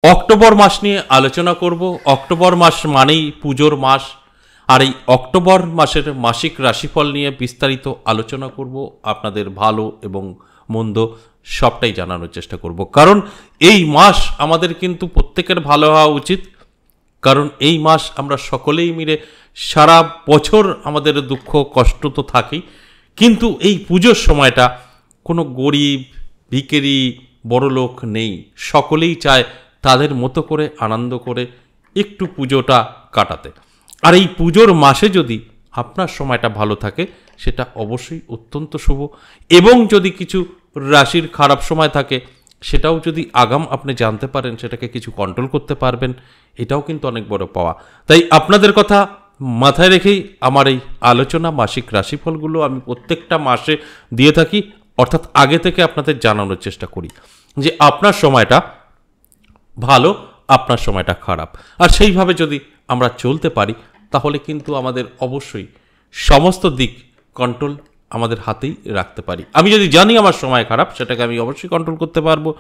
October মাস নিয়ে আলোচনা করব। অক্টোবর মাস মানেই পুজোর মাস, আর এই অক্টোবর মাসের মাসিক রাশিফল নিয়ে বিস্তারিত আলোচনা করব। আপনাদের ভালো এবং মন্দ সবটাই জানানোর চেষ্টা করব, কারণ এই মাস আমাদের কিন্তু প্রত্যেকের ভালো হওয়া উচিত। কারণ এই মাস আমরা সকলেই মিলে সারা বছর আমাদের দুঃখ কষ্ট তো থাকেই, কিন্তু এই পুজোর সময়টা কোনো গরিব ভিখারি বড়লোক নেই, সকলেই চায় তাদের মতো করে আনন্দ করে একটু পুজোটা কাটাতে। আর এই পুজোর মাসে যদি আপনার সময়টা ভালো থাকে সেটা অবশ্যই অত্যন্ত শুভ, এবং যদি কিছু রাশির খারাপ সময় থাকে সেটাও যদি আগাম আপনি জানতে পারেন, সেটাকে কিছু কন্ট্রোল করতে পারবেন, এটাও কিন্তু অনেক বড় পাওয়া। তাই আপনাদের কথা মাথায় রেখেই আমার এই আলোচনা। মাসিক রাশিফলগুলো আমি প্রত্যেকটা মাসে দিয়ে থাকি, অর্থাৎ আগে থেকে আপনাদের জানানোর চেষ্টা করি যে আপনার সময়টা ভালো, আপনার সময়টা খারাপ, আর সেইভাবে যদি আমরা চলতে পারি তাহলে কিন্তু আমাদের অবশ্যই সমস্ত দিক কন্ট্রোল আমাদের হাতেই রাখতে পারি। আমি যদি জানি আমার সময় খারাপ, সেটাকে আমি অবশ্যই কন্ট্রোল করতে পারবো।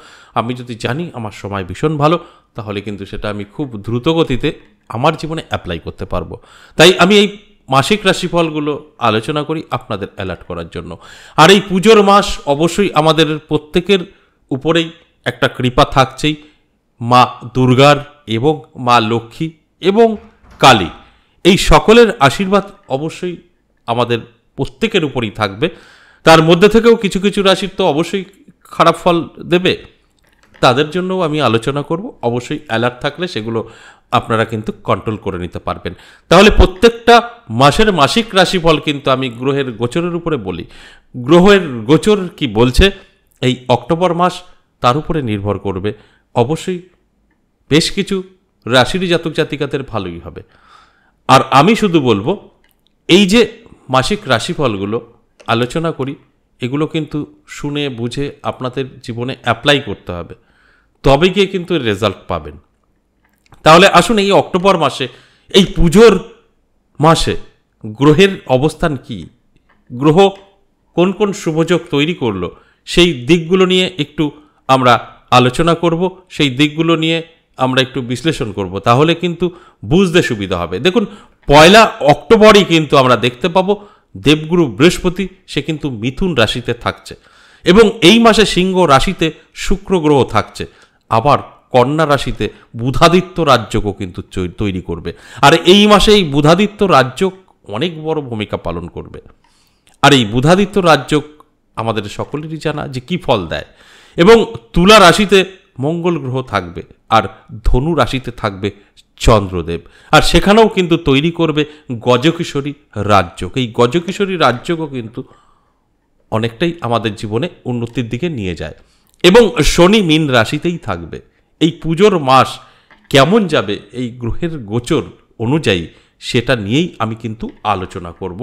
আমি যদি জানি আমার সময় ভীষণ ভালো, তাহলে কিন্তু সেটা আমি খুব দ্রুত গতিতে আমার জীবনে অ্যাপ্লাই করতে পারবো। তাই আমি এই মাসিক রাশিফলগুলো আলোচনা করি আপনাদের অ্যালার্ট করার জন্য। আর এই পুজোর মাস অবশ্যই আমাদের প্রত্যেকের উপরেই একটা কৃপা থাকছেই, মা দুর্গার এবং মা লক্ষ্মী এবং কালী, এই সকলের আশীর্বাদ অবশ্যই আমাদের প্রত্যেকের উপরই থাকবে। তার মধ্যে থেকেও কিছু কিছু রাশির তো অবশ্যই খারাপ ফল দেবে, তাদের জন্যও আমি আলোচনা করব। অবশ্যই অ্যালার্ট থাকলে সেগুলো আপনারা কিন্তু কন্ট্রোল করে নিতে পারবেন। তাহলে প্রত্যেকটা মাসের মাসিক রাশিফল কিন্তু আমি গ্রহের গোচরের উপরে বলি। গ্রহের গোচর কি বলছে এই অক্টোবর মাস, তার উপরে নির্ভর করবে। অবশ্যই বেশ কিছু রাশির জাতক জাতিকাদের ভালোই হবে। আর আমি শুধু বলবো, এই যে মাসিক রাশিফলগুলো আলোচনা করি, এগুলো কিন্তু শুনে বুঝে আপনাদের জীবনে অ্যাপ্লাই করতে হবে, তবে গিয়ে কিন্তু রেজাল্ট পাবেন। তাহলে আসুন এই অক্টোবর মাসে, এই পুজোর মাসে গ্রহের অবস্থান কি, গ্রহ কোন কোন শুভযোগ তৈরি করলো, সেই দিকগুলো নিয়ে একটু আমরা আলোচনা করব, সেই দিকগুলো নিয়ে আমরা একটু বিশ্লেষণ করব, তাহলে কিন্তু বুঝতে সুবিধা হবে। দেখুন, 1 অক্টোবরই কিন্তু আমরা দেখতে পাবো দেবগুরু বৃহস্পতি, সে কিন্তু মিথুন রাশিতে থাকছে, এবং এই মাসে সিংহ রাশিতে শুক্র গ্রহ থাকছে। আবার কন্যা রাশিতে বুধাদিত্য রাজযোগও কিন্তু তৈরি করবে। আর এই মাসে এই বুধাদিত্য রাজযোগ অনেক বড় ভূমিকা পালন করবে। আর এই বুধাদিত্য রাজযোগ আমাদের সকলেরই জানা যে কি ফল দেয়। এবং তুলা রাশিতে মঙ্গল গ্রহ থাকবে, আর ধনু রাশিতে থাকবে চন্দ্রদেব, আর সেখানেও কিন্তু তৈরি করবে গজকিশোরী রাজযোগ। এই গজকিশোরী রাজযোগও কিন্তু অনেকটাই আমাদের জীবনে উন্নতির দিকে নিয়ে যায়। এবং শনি মীন রাশিতেই থাকবে। এই পুজোর মাস কেমন যাবে এই গ্রহের গোচর অনুযায়ী, সেটা নিয়েই আমি কিন্তু আলোচনা করব,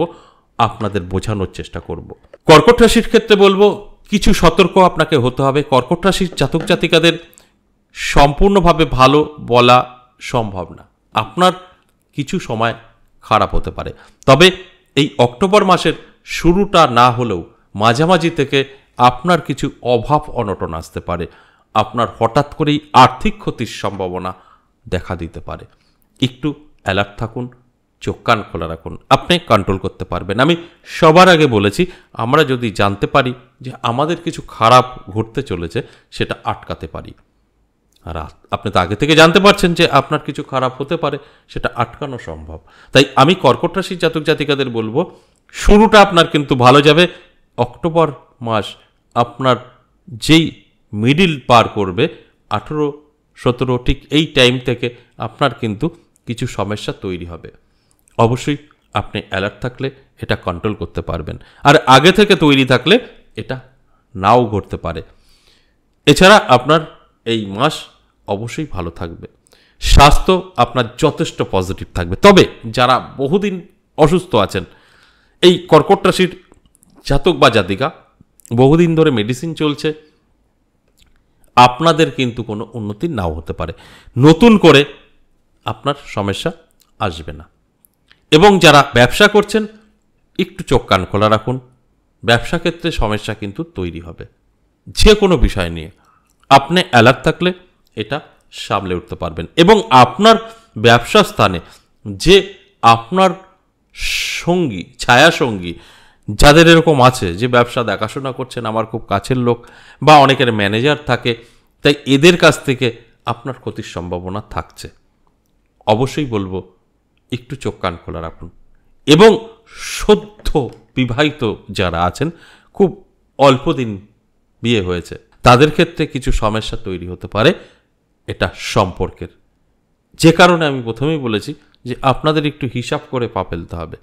আপনাদের বোঝানোর চেষ্টা করব। কর্কট রাশির ক্ষেত্রে বলবো, কিছু সতর্ক আপনাকে হতে হবে। কর্কট রাশির জাতক জাতিকাদের সম্পূর্ণভাবে ভালো বলা সম্ভব না, আপনার কিছু সময় খারাপ হতে পারে। তবে এই অক্টোবর মাসের শুরুটা না হলেও মাঝামাঝি থেকে আপনার কিছু অভাব অনটন আসতে পারে। আপনার হঠাৎ করেই আর্থিক ক্ষতির সম্ভাবনা দেখা দিতে পারে। একটু অ্যালার্ট থাকুন, চোখ কান খোলা রাখুন, আপনি কন্ট্রোল করতে পারবেন। আমি সবার আগে বলেছি, আমরা যদি জানতে পারি যে আমাদের কিছু খারাপ ঘটতে চলেছে, সেটা আটকাতে পারি। আর আপনি তো আগে থেকে জানতে পারছেন যে আপনার কিছু খারাপ হতে পারে, সেটা আটকানো সম্ভব। তাই আমি কর্কট রাশির জাতক জাতিকাদের বলবো, শুরুটা আপনার কিন্তু ভালো যাবে। অক্টোবর মাস আপনার যেই মিডিল পার করবে 18-17, ঠিক এই টাইম থেকে আপনার কিন্তু কিছু সমস্যা তৈরি হবে। অবশ্যই আপনি অ্যালার্ট থাকলে এটা কন্ট্রোল করতে পারবেন, আর আগে থেকে তৈরি থাকলে এটা নাও ঘটতে পারে। এছাড়া আপনার এই মাস অবশ্যই ভালো থাকবে। স্বাস্থ্য আপনার যথেষ্ট পজিটিভ থাকবে। তবে যারা বহুদিন অসুস্থ আছেন, এই কর্কট রাশির জাতক বা জাতিকা, বহুদিন ধরে মেডিসিন চলছে, আপনাদের কিন্তু কোনো উন্নতি নাও হতে পারে, নতুন করে আপনার সমস্যা আসবে না। এবং যারা ব্যবসা করছেন, একটু চোখ কান খোলা রাখুন, ব্যবসা ক্ষেত্রে সমস্যা কিন্তু তৈরি হবে। যে কোনো বিষয় নিয়ে আপনি অ্যালার্ট থাকলে এটা সামলে উঠতে পারবেন। এবং আপনার ব্যবসা স্থানে যে আপনার সঙ্গী, ছায়া সঙ্গী যাদের এরকম আছে, যে ব্যবসা দেখাশোনা করছেন আমার খুব কাছের লোক, বা অনেকের ম্যানেজার থাকে, তাই এদের কাছ থেকে আপনার ক্ষতির সম্ভাবনা থাকছে। অবশ্যই বলবো একটু চোখ কান খোলা রাখুন। এবং সদ্য বিবাহিত যারা আছেন, খুব অল্প দিন বিয়ে হয়েছে, তাদের ক্ষেত্রে কিছু সমস্যা তৈরি হতে পারে এটা সম্পর্কের, যে কারণে আমি প্রথমেই বলেছি যে আপনাদের একটু হিসাব করে পা ফেলতে হবে।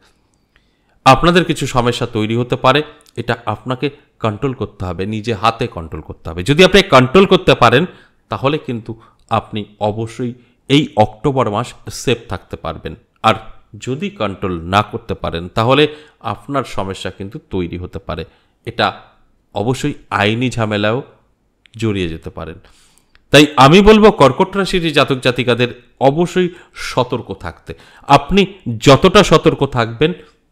আপনাদের কিছু সমস্যা তৈরি হতে পারে, এটা আপনাকে কন্ট্রোল করতে হবে, নিজে হাতে কন্ট্রোল করতে হবে। যদি আপনি কন্ট্রোল করতে পারেন তাহলে কিন্তু আপনি অবশ্যই এই অক্টোবর মাস সেফ থাকতে পারবেন। আর যদি কন্ট্রোল না করতে পারেন তাহলে আপনার সমস্যা কিন্তু তৈরি হতে পারে, এটা অবশ্যই আইনি ঝামেলাও জড়িয়ে যেতে পারেন। তাই আমি বলবো কর্কট রাশির জাতক জাতিকাদের অবশ্যই সতর্ক থাকতে। আপনি যতটা সতর্ক থাকবেন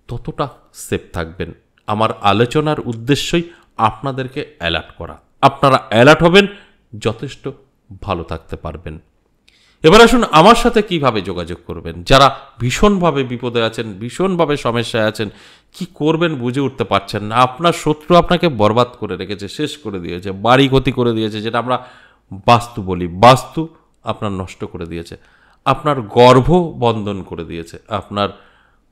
ততটা সেফ থাকবেন। আমার আলোচনার উদ্দেশ্যই আপনাদেরকে অ্যালার্ট করা। আপনারা অ্যালার্ট হবেন, যথেষ্ট ভালো থাকতে পারবেন। এবার আসুন আমার সাথে কিভাবে যোগাযোগ করবেন। যারা ভীষণভাবে বিপদে আছেন, ভীষণভাবে সমস্যায় আছেন, কি করবেন বুঝে উঠতে পারছেন না, আপনার শত্রু আপনাকে বরবাদ করে রেখেছে, শেষ করে দিয়েছে, বাড়ি ক্ষতি করে দিয়েছে, যেটা আমরা বাস্তু বলি, বাস্তু আপনার নষ্ট করে দিয়েছে, আপনার গর্ভ বন্ধন করে দিয়েছে, আপনার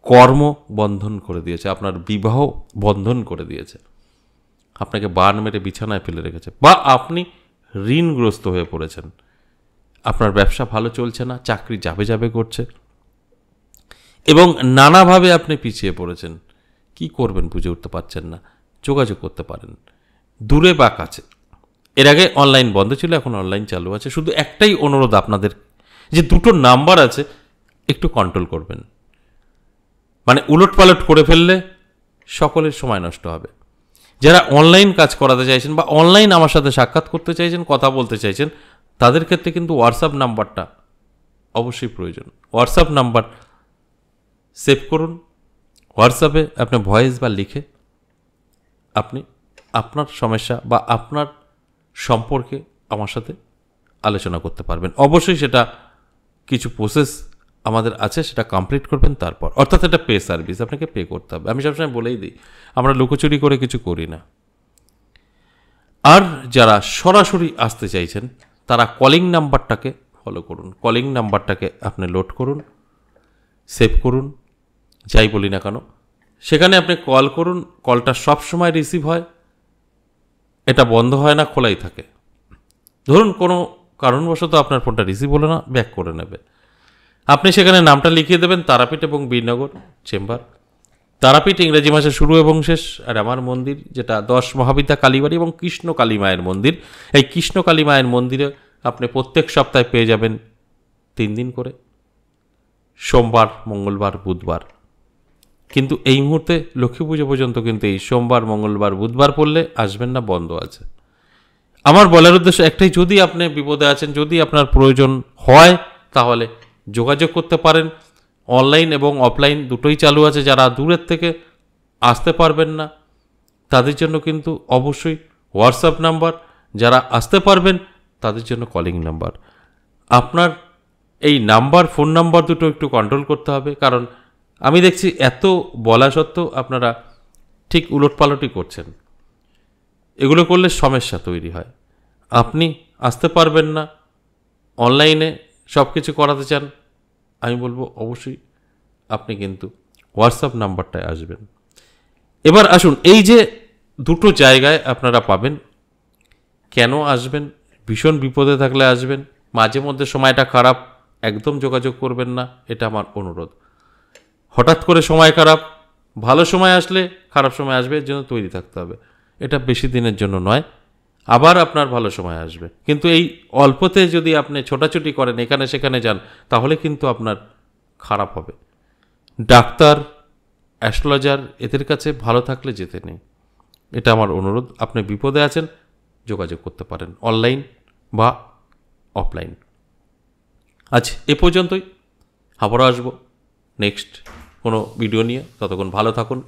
কর্ম বন্ধন করে দিয়েছে, আপনার বিবাহ বন্ধন করে দিয়েছে, আপনাকে বান মেরে বিছানায় ফেলে রেখেছে, বা আপনি ঋণগ্রস্ত হয়ে পড়েছেন, আপনার ব্যবসা ভালো চলছে না, চাকরি যাবে যাবে করছে, এবং নানাভাবে আপনি পিছিয়ে পড়েছেন, কি করবেন বুঝে উঠতে পারছেন না, যোগাযোগ করতে পারেন দূরে বা কাছে। এর আগে অনলাইন বন্ধ ছিল, এখন অনলাইন চালু আছে। শুধু একটাই অনুরোধ আপনাদের, যে দুটো নাম্বার আছে একটু কন্ট্রোল করবেন। মানে উলট পালট করে ফেললে সকলের সময় নষ্ট হবে। যারা অনলাইন কাজ করাতে চাইছেন বা অনলাইন আমার সাথে সাক্ষাৎ করতে চাইছেন, কথা বলতে চাইছেন, তাদের ক্ষেত্রে কিন্তু হোয়াটসঅ্যাপ নাম্বারটা অবশ্যই প্রয়োজন। হোয়াটসঅ্যাপ নাম্বার সেভ করুন। হোয়াটসঅ্যাপে আপনি ভয়েস বা লিখে আপনি আপনার সমস্যা বা আপনার সম্পর্কে আমার সাথে আলোচনা করতে পারবেন। অবশ্যই সেটা কিছু প্রসেস আমাদের আছে, সেটা কমপ্লিট করবেন তারপর, অর্থাৎ এটা পে সার্ভিস, আপনাকে পে করতে হবে। আমি সবসময় বলেই দিই, আমরা লুকোচুরি করে কিছু করি না। আর যারা সরাসরি আসতে চাইছেন তারা কলিং নাম্বারটাকে ফলো করুন। কলিং নাম্বারটাকে আপনি লোড করুন, সেভ করুন, যাই বলি না কেন, সেখানে আপনি কল করুন। কলটা সব সময় রিসিভ হয়, এটা বন্ধ হয় না, খোলাই থাকে। ধরুন কোনো কারণবশত আপনার ফোনটা রিসিভ হলো না, ব্যাক করে নেবে। আপনি সেখানে নামটা লিখিয়ে দেবেন, তারাপীঠ এবং বীরনগর চেম্বার। তারাপীঠ ইংরেজি মাসে শুরু এবং শেষ, আর আমার মন্দির যেটা 10 মহাবিদ্যা কালীবাড়ি এবং কৃষ্ণ কালী মায়ের মন্দির। এই কৃষ্ণ কালী মায়ের মন্দিরে আপনি প্রত্যেক সপ্তাহে পেয়ে যাবেন 3 দিন করে, সোমবার, মঙ্গলবার, বুধবার। কিন্তু এই মুহূর্তে লক্ষ্মী পুজো পর্যন্ত কিন্তু এই সোমবার, মঙ্গলবার, বুধবার পড়লে আসবেন না, বন্ধ আছে। আমার বলার উদ্দেশ্য একটাই, যদি আপনি বিপদে আছেন, যদি আপনার প্রয়োজন হয় তাহলে যোগাযোগ করতে পারেন। অনলাইন এবং অফলাইন দুটোই চালু আছে। যারা দূরের থেকে আসতে পারবেন না তাদের জন্য কিন্তু অবশ্যই হোয়াটসঅ্যাপ নাম্বার, যারা আসতে পারবেন তাদের জন্য কলিং নাম্বার। আপনার এই নাম্বার, ফোন নাম্বার দুটো একটু কন্ট্রোল করতে হবে, কারণ আমি দেখছি এত বলা সত্ত্বেও আপনারা ঠিক উলটপালটই করছেন। এগুলো করলে সমস্যা তৈরি হয়। আপনি আসতে পারবেন না, অনলাইনে সব কিছু করাতে চান, আমি বলবো অবশ্যই আপনি কিন্তু হোয়াটসঅ্যাপ নাম্বারটায় আসবেন। এবার আসুন, এই যে দুটো জায়গায় আপনারা পাবেন, কেন আসবেন? ভীষণ বিপদে থাকলে আসবেন। মাঝে মধ্যে সময়টা খারাপ, একদম যোগাযোগ করবেন না, এটা আমার অনুরোধ। হঠাৎ করে সময় খারাপ, ভালো সময় আসলে খারাপ সময় আসবে, এর জন্য তৈরি থাকতে হবে। এটা বেশি দিনের জন্য নয়, আবার আপনার ভালো সময় আসবে। কিন্তু এই অল্পতে যদি আপনি ছোটাছুটি করেন, এখানে সেখানে যান, তাহলে কিন্তু আপনার খারাপ হবে। ডাক্তার, অ্যাস্ট্রোলজার, এদের কাছে ভালো থাকলে যেতে নেই, এটা আমার অনুরোধ। আপনি বিপদে আছেন, যোগাযোগ করতে পারেন অনলাইন বা অফলাইন। আজ এ পর্যন্তই, আবারও আসবো নেক্সট কোনো ভিডিও নিয়ে। ততক্ষণ ভালো থাকুন।